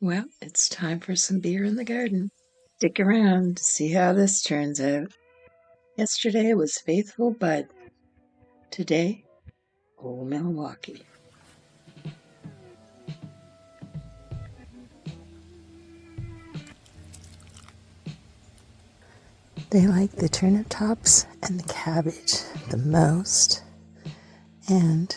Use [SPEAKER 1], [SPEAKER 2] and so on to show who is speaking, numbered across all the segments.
[SPEAKER 1] Well, it's time for some beer in the garden. Stick around to see how this turns out. Yesterday was Faithful Bud. Today, Old Milwaukee. They like the turnip tops and the cabbage the most. And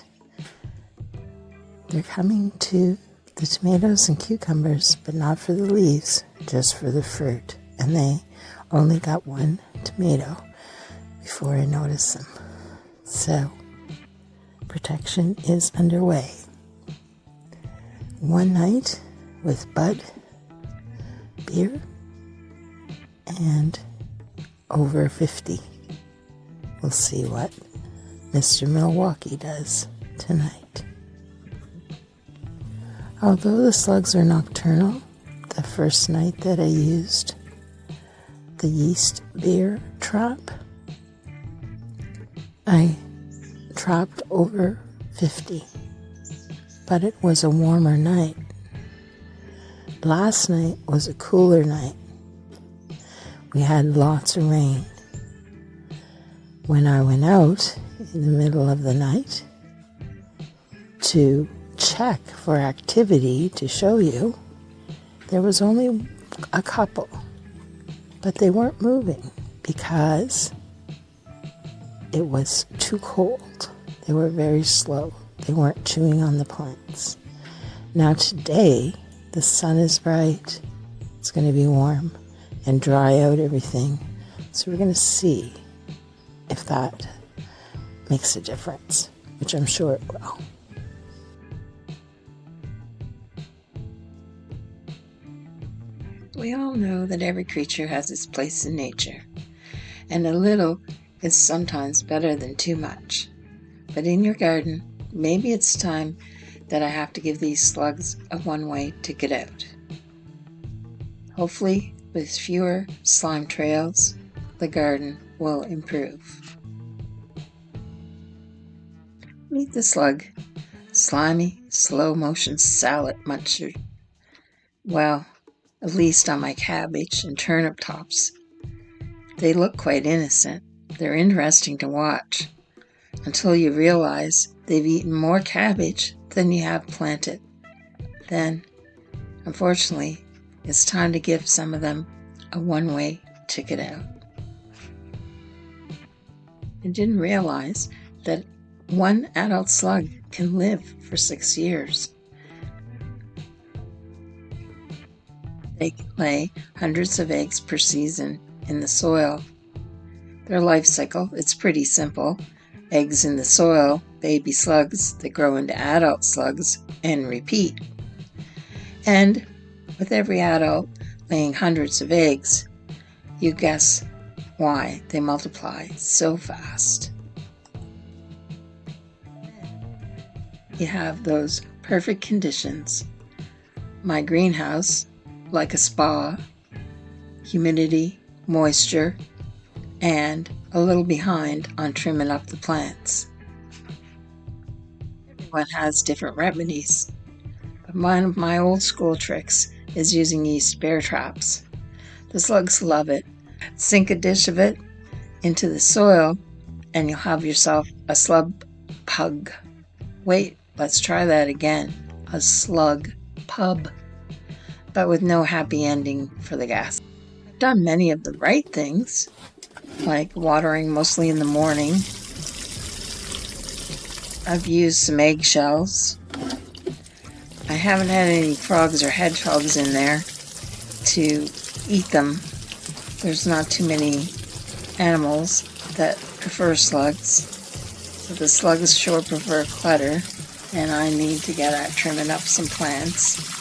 [SPEAKER 1] they're coming to the tomatoes and cucumbers, but not for the leaves, just for the fruit. And they only got one tomato before I noticed them. So, protection is underway. One night with Bud, beer, and over 50. We'll see what Mr. Milwaukee does tonight. Although the slugs are nocturnal, the first night that I used the yeast beer trap, I trapped over 50, but it was a warmer night. Last night was a cooler night. We had lots of rain. When I went out in the middle of the night to check for activity to show you, there was only a couple, but they weren't moving because it was too cold. They were very slow. They weren't chewing on the plants. Now today, the sun is bright. It's going to be warm and dry out everything. So we're going to see if that makes a difference, which I'm sure it will. We all know that every creature has its place in nature, and a little is sometimes better than too much. But in your garden, maybe it's time that I have to give these slugs a one-way to get out. Hopefully, with fewer slime trails, the garden will improve. Meet the slug, slimy, slow-motion salad muncher. Well, at least on my cabbage and turnip tops. They look quite innocent. They're interesting to watch until you realize they've eaten more cabbage than you have planted. Then, unfortunately, it's time to give some of them a one-way ticket out. I didn't realize that one adult slug can live for 6 years. They lay hundreds of eggs per season in the soil. Their life cycle, it's pretty simple. Eggs in the soil, baby slugs that grow into adult slugs, and repeat. And with every adult laying hundreds of eggs, you guess why they multiply so fast. You have those perfect conditions. My greenhouse, like a spa, humidity, moisture, and a little behind on trimming up the plants. Everyone has different remedies, but one of my old school tricks is using yeast bear traps. The slugs love it. Sink a dish of it into the soil and you'll have yourself a slug pug. Wait, let's try that again. A slug pub, but with no happy ending for the gas. I've done many of the right things, like watering mostly in the morning. I've used some eggshells. I haven't had any frogs or hedgehogs in there to eat them. There's not too many animals that prefer slugs. So the slugs sure prefer clutter, and I need to get at trimming up some plants.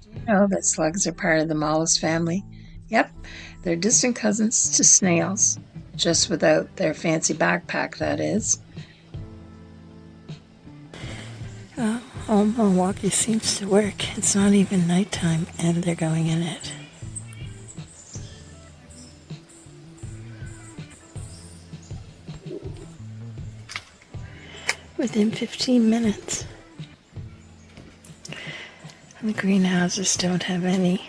[SPEAKER 1] Do you know that slugs are part of the mollusk family? Yep, they're distant cousins to snails, just without their fancy backpack, that is. Milwaukee seems to work. It's not even nighttime, and they're going in it. Within 15 minutes. The greenhouses don't have any